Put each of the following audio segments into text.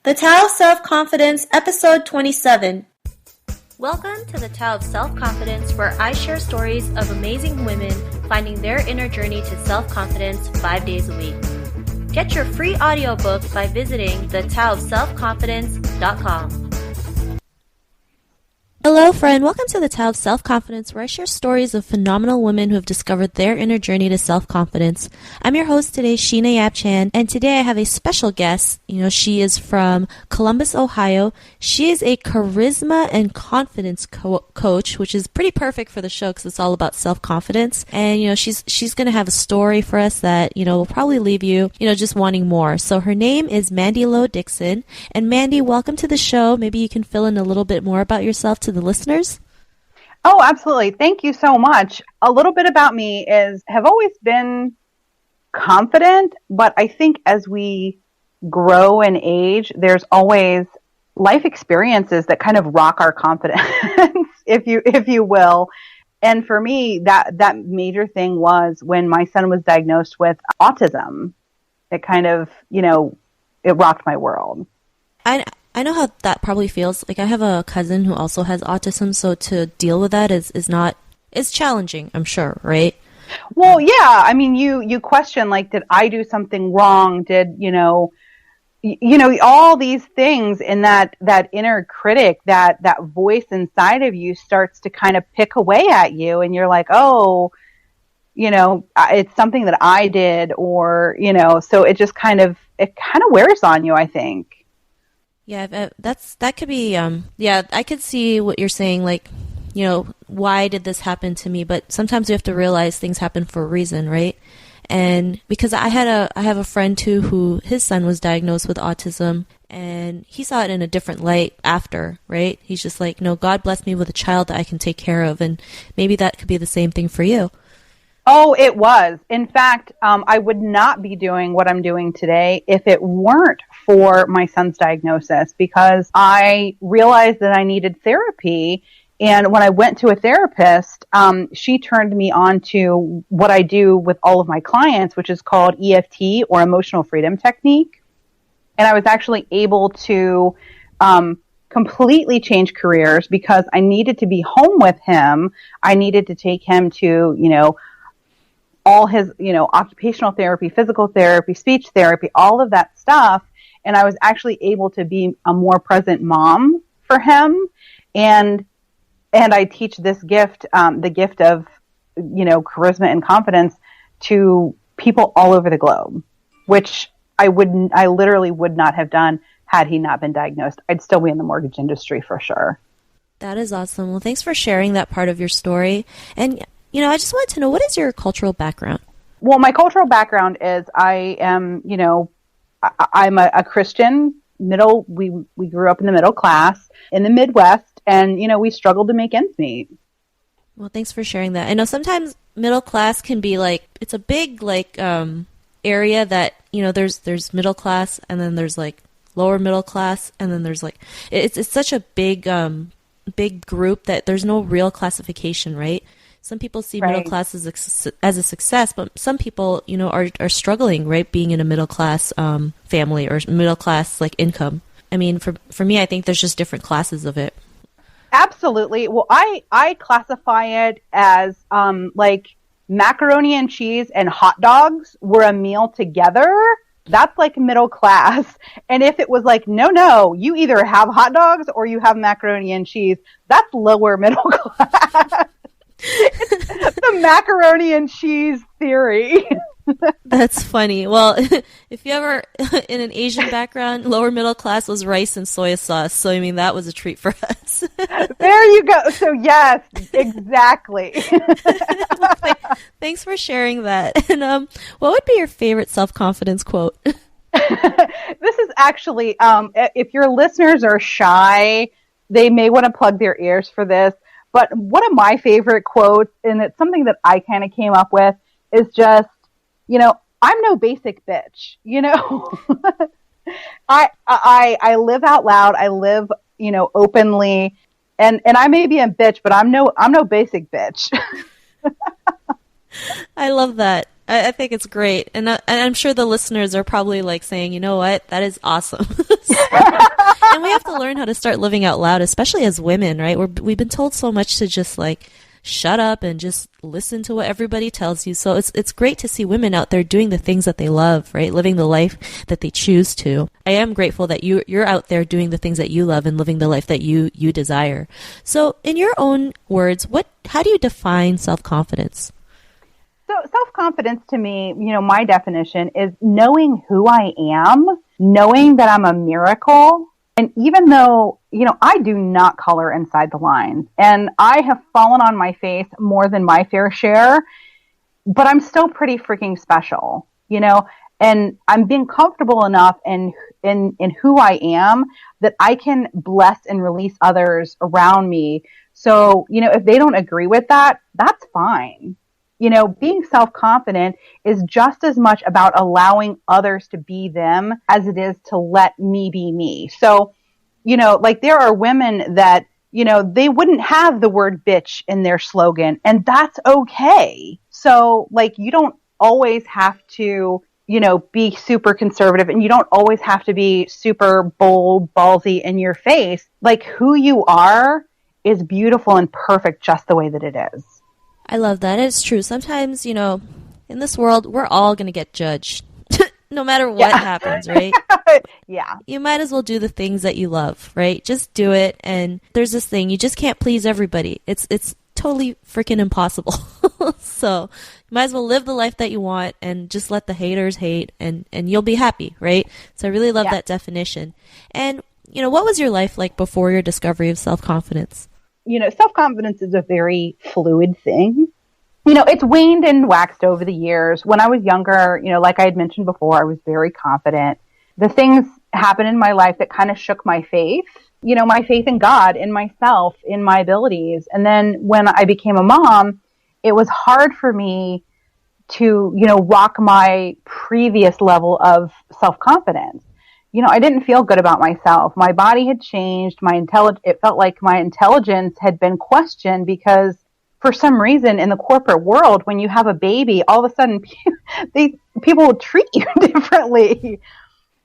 The Tao of Self-Confidence, Episode 27. Welcome to the Tao of Self-Confidence, where I share stories of amazing women finding their inner journey to self-confidence 5 days a week. Get your free audiobook by visiting thetaoofselfconfidence.com. Hello, friend. Welcome to the Tao of Self-Confidence, where I share stories of phenomenal women who have discovered their inner journey to self-confidence. I'm your host today, Sheena Yap-Chan, and today I have a special guest. She is from Columbus, Ohio. She is a charisma and confidence coach, which is pretty perfect for the show because it's all about self-confidence. And, she's going to have a story for us that, will probably leave you, just wanting more. So her name is Mandy Lo Dickson. And Mandy, welcome to the show. Maybe you can fill in a little bit more about yourself to the listeners? Oh, absolutely. Thank you so much. A little bit about me is have always been confident, but I think as we grow and age, there's always life experiences that kind of rock our confidence, if you will. And for me, that major thing was when my son was diagnosed with autism. It kind of, it rocked my world. I know how that probably feels. Like, I have a cousin who also has autism, so to deal with that is challenging, I'm sure, right? Well, yeah. I mean, you question, like, did I do something wrong? Did, all these things, and that inner critic, that voice inside of you starts to kind of pick away at you, and you're like, oh, it's something that I did, or, so it kind of wears on you, I think. Yeah, that could be, I could see what you're saying, like, why did this happen to me? But sometimes we have to realize things happen for a reason, right? And because I have a friend too who his son was diagnosed with autism, and he saw it in a different light after, right? He's just like, no, God blessed me with a child that I can take care of, and maybe that could be the same thing for you. Oh, it was. In fact, I would not be doing what I'm doing today if it weren't for my son's diagnosis, because I realized that I needed therapy. And when I went to a therapist, she turned me on to what I do with all of my clients, which is called EFT, or Emotional Freedom Technique. And I was actually able to completely change careers because I needed to be home with him. I needed to take him to, all his, occupational therapy, physical therapy, speech therapy, all of that stuff. And I was actually able to be a more present mom for him. And I teach this gift, the gift of, charisma and confidence to people all over the globe, which I literally would not have done had he not been diagnosed. I'd still be in the mortgage industry for sure. That is awesome. Well, thanks for sharing that part of your story. And I just wanted to know, what is your cultural background? Well, my cultural background is I am, I'm a Christian. We grew up in the middle class in the Midwest, and, we struggled to make ends meet. Well, thanks for sharing that. I know sometimes middle class can be like, it's a big, area that, there's middle class, and then there's, lower middle class, and then there's, it's such a big group that there's no real classification, right? Some people see middle class as a success, but some people, are struggling, right, being in a middle class family or middle class income. I mean, for me, I think there's just different classes of it. Absolutely. Well, I classify it as macaroni and cheese and hot dogs were a meal together. That's middle class. And if it was no, you either have hot dogs or you have macaroni and cheese, that's lower middle class. It's the macaroni and cheese theory. That's funny. Well, if you ever in an Asian background, lower middle class was rice and soy sauce. So, I mean, that was a treat for us. There you go. So, yes, exactly. Thanks for sharing that. And what would be your favorite self-confidence quote? This is actually, if your listeners are shy, they may want to plug their ears for this. But one of my favorite quotes, and it's something that I kind of came up with, is just, I'm no basic bitch, I live out loud. I live, openly, and I may be a bitch, but I'm no basic bitch. I love that. I think it's great. And I'm sure the listeners are probably like saying, you know what, that is awesome. And we have to learn how to start living out loud, especially as women, right? We've been told so much to just like shut up and just listen to what everybody tells you. So it's great to see women out there doing the things that they love, right? Living the life that they choose to. I am grateful that you're out there doing the things that you love and living the life that you desire. So in your own words, how do you define self-confidence? So self-confidence to me, my definition is knowing who I am, knowing that I'm a miracle. And even though, I do not color inside the lines, and I have fallen on my face more than my fair share, but I'm still pretty freaking special, and I'm being comfortable enough in who I am that I can bless and release others around me. So, if they don't agree with that, that's fine. Being self-confident is just as much about allowing others to be them as it is to let me be me. So, like there are women that, they wouldn't have the word bitch in their slogan, and that's okay. So like you don't always have to, be super conservative, and you don't always have to be super bold, ballsy in your face. Like who you are is beautiful and perfect just the way that it is. I love that. It's true. Sometimes, in this world, we're all going to get judged no matter what happens, right? Yeah. You might as well do the things that you love, right? Just do it. And there's this thing, you just can't please everybody. It's totally freaking impossible. So you might as well live the life that you want and just let the haters hate, and you'll be happy, right? So I really love that definition. And, what was your life like before your discovery of self-confidence? Self-confidence is a very fluid thing. It's waned and waxed over the years. When I was younger, like I had mentioned before, I was very confident. The things happened in my life that kind of shook my faith, my faith in God, in myself, in my abilities. And then when I became a mom, it was hard for me to, rock my previous level of self-confidence. I didn't feel good about myself. My body had changed. It felt like my intelligence had been questioned because for some reason in the corporate world, when you have a baby, all of a sudden people will treat you differently.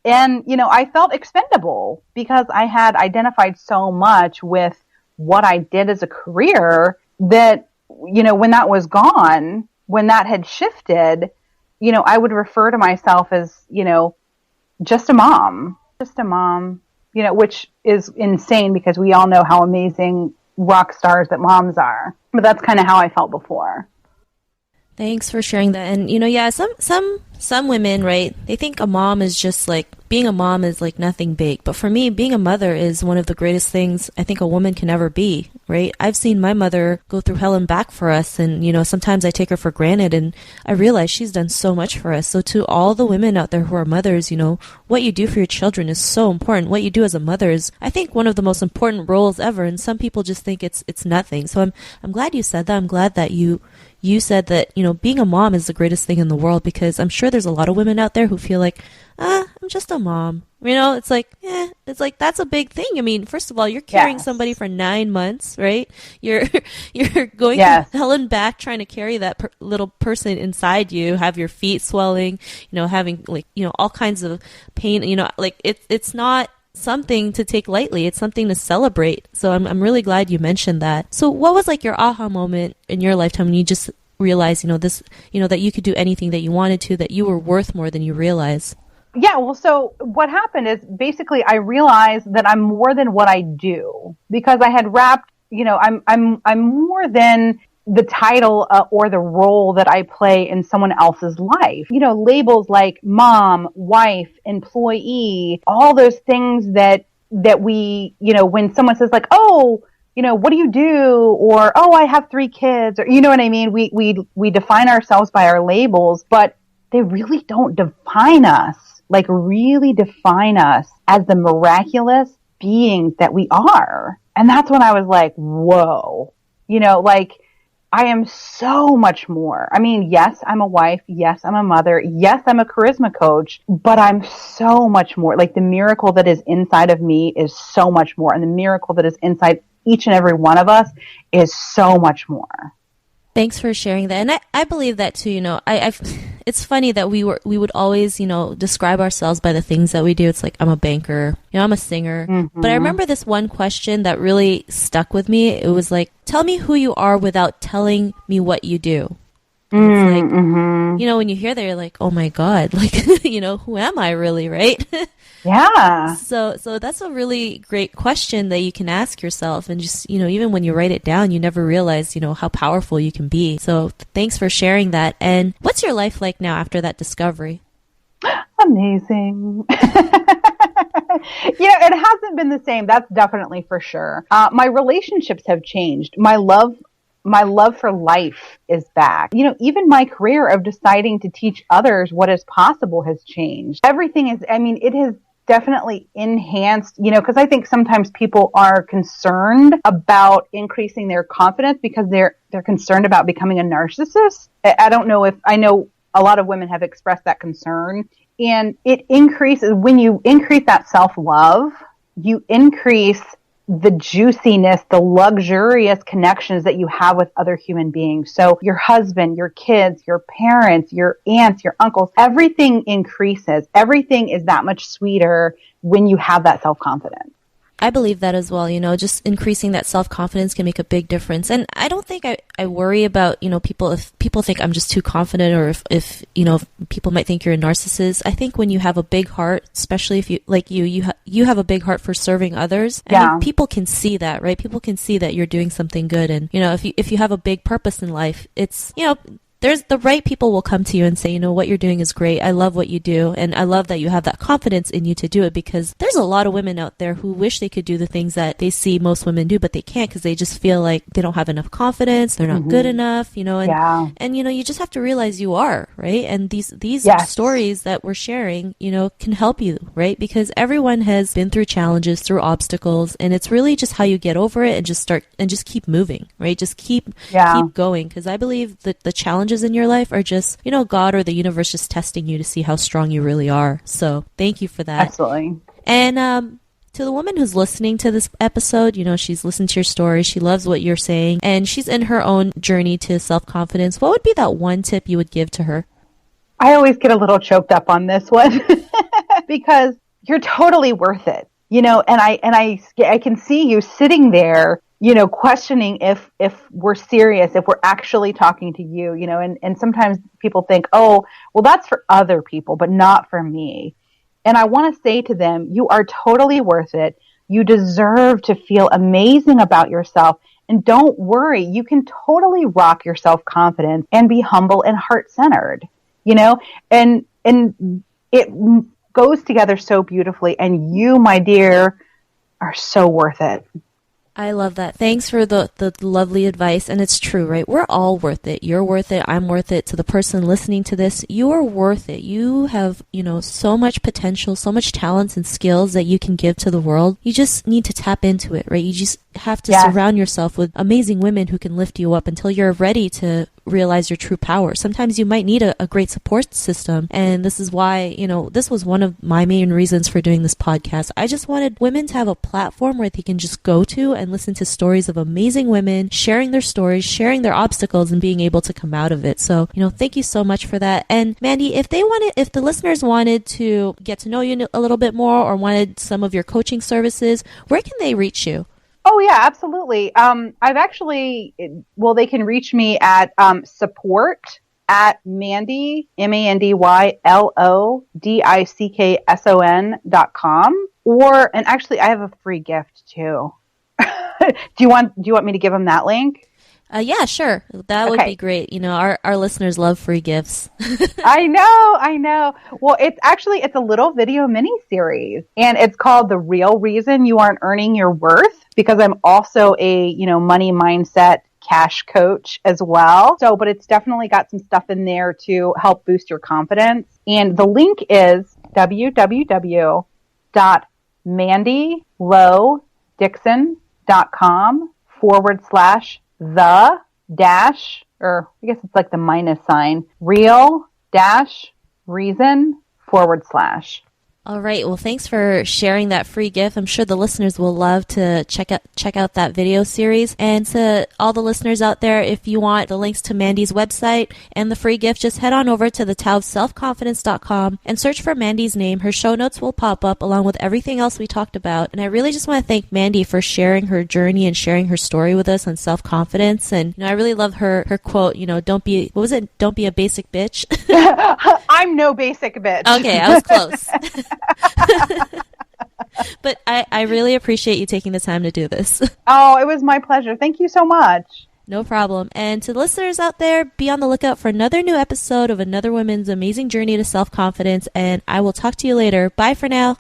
And, I felt expendable because I had identified so much with what I did as a career that, when that was gone, when that had shifted, I would refer to myself as, just a mom, which is insane because we all know how amazing rock stars that moms are. But that's kind of how I felt before. Thanks for sharing that. And, some women, right, they think a mom is just like, being a mom is like nothing big. But for me, being a mother is one of the greatest things I think a woman can ever be, right? I've seen my mother go through hell and back for us. And, sometimes I take her for granted, and I realize she's done so much for us. So to all the women out there who are mothers, what you do for your children is so important. What you do as a mother is, I think, one of the most important roles ever. And some people just think it's nothing. So I'm glad you said that. I'm glad that you said that, being a mom is the greatest thing in the world, because I'm sure there's a lot of women out there who feel like, I'm just a mom. It's like, that's a big thing. I mean, first of all, you're carrying somebody for 9 months, right? You're going through hell and back trying to carry that little person inside you, have your feet swelling, having all kinds of pain, it's not something to take lightly. It's something to celebrate. So I'm really glad you mentioned that. So what was like your aha moment in your lifetime when you just realized, that you could do anything that you wanted to, that you were worth more than you realize? Yeah, well, so what happened is basically I realized that I'm more than what I do, because I had wrapped, I'm more than the title or the role that I play in someone else's life. Labels like mom, wife, employee, all those things that we, when someone says like, oh, what do you do? Or, oh, I have 3 kids, or, you know what I mean? We define ourselves by our labels, but they really don't define us. Like really define us as the miraculous beings that we are. And that's when I was like, whoa, I am so much more. I mean, yes, I'm a wife. Yes, I'm a mother. Yes, I'm a charisma coach, but I'm so much more. Like the miracle that is inside of me is so much more. And the miracle that is inside each and every one of us is so much more. Thanks for sharing that. And I believe that too, it's funny that we would always, describe ourselves by the things that we do. It's like, I'm a banker, I'm a singer. Mm-hmm. But I remember this one question that really stuck with me. It was like, tell me who you are without telling me what you do. It's like, when you hear that, you're like, oh my God, like, who am I really, right? Yeah. So that's a really great question that you can ask yourself. And just, even when you write it down, you never realize, how powerful you can be. So thanks for sharing that. And what's your life like now after that discovery? Amazing. It hasn't been the same. That's definitely for sure. My relationships have changed. My love for life is back. Even my career of deciding to teach others what is possible has changed. Everything is, it has definitely enhanced, because I think sometimes people are concerned about increasing their confidence because they're concerned about becoming a narcissist. I don't know I know a lot of women have expressed that concern, and it increases when you increase that self-love, you increase the juiciness, the luxurious connections that you have with other human beings. So your husband, your kids, your parents, your aunts, your uncles, everything increases. Everything is that much sweeter when you have that self-confidence. I believe that as well. Just increasing that self-confidence can make a big difference. And I don't think I worry about, people, if people think I'm just too confident, or if people might think you're a narcissist. I think when you have a big heart, especially if you have a big heart for serving others, and people can see that, right? People can see that you're doing something good. And, if you have a big purpose in life, it's, there's the right people will come to you and say, what you're doing is great. I love what you do. And I love that you have that confidence in you to do it, because there's a lot of women out there who wish they could do the things that they see most women do, but they can't because they just feel like they don't have enough confidence. They're not good enough, and you just have to realize you are, right? And these stories that we're sharing, can help you, right? Because everyone has been through challenges, through obstacles, and it's really just how you get over it and just keep moving, right? Just keep going. Because I believe that the challenges in your life are just, God or the universe just testing you to see how strong you really are. So thank you for that. Absolutely. And to the woman who's listening to this episode, she's listened to your story, she loves what you're saying, and she's in her own journey to self-confidence. What would be that one tip you would give to her? I always get a little choked up on this one because you're totally worth it. And I can see you sitting there, questioning if we're serious, if we're actually talking to you, and sometimes people think, oh, well, that's for other people, but not for me. And I want to say to them, you are totally worth it. You deserve to feel amazing about yourself. And don't worry, you can totally rock your self-confidence and be humble and heart-centered, and it goes together so beautifully. And you, my dear, are so worth it. I love that. Thanks for the lovely advice. And it's true, right? We're all worth it. You're worth it. I'm worth it. To the person listening to this, you are worth it. You have, so much potential, so much talents and skills that you can give to the world. You just need to tap into it, right? You just have to surround yourself with amazing women who can lift you up until you're ready to realize your true power. Sometimes you might need a great support system. And this is why, this was one of my main reasons for doing this podcast. I just wanted women to have a platform where they can just go to and listen to stories of amazing women, sharing their stories, sharing their obstacles, and being able to come out of it. So, thank you so much for that. And Mandy, if the listeners wanted to get to know you a little bit more, or wanted some of your coaching services, where can they reach you? Oh yeah, absolutely. They can reach me at support at Mandy, MandyLodickson.com. And actually I have a free gift too. Do you want me to give them that link? Yeah, sure. That would be great. Our listeners love free gifts. I know. Well, it's a little video mini series, and it's called The Real Reason You Aren't Earning Your Worth, because I'm also a, money mindset cash coach as well. So, but it's definitely got some stuff in there to help boost your confidence. And the link is www.mandylodickson.com/the dash, or I guess it's like the -sign, real dash reason /. All right. Well, thanks for sharing that free gift. I'm sure the listeners will love to check out that video series. And to all the listeners out there, if you want the links to Mandy's website and the free gift, just head on over to thetaoofselfconfidence.com and search for Mandy's name. Her show notes will pop up along with everything else we talked about. And I really just want to thank Mandy for sharing her journey and sharing her story with us on self-confidence. And I really love her quote, don't be a basic bitch. I'm no basic bitch. Okay, I was close. But I really appreciate you taking the time to do this. Oh, it was my pleasure. Thank you so much. No problem. And to the listeners out there, be on the lookout for another new episode of another woman's amazing journey to self-confidence, and I will talk to you later. Bye for now.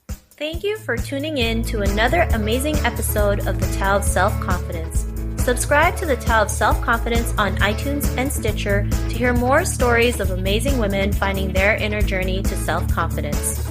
Thank you for tuning in to another amazing episode of The Tao of Self-Confidence. Subscribe to The Tao of Self-Confidence on iTunes and Stitcher to hear more stories of amazing women finding their inner journey to self-confidence.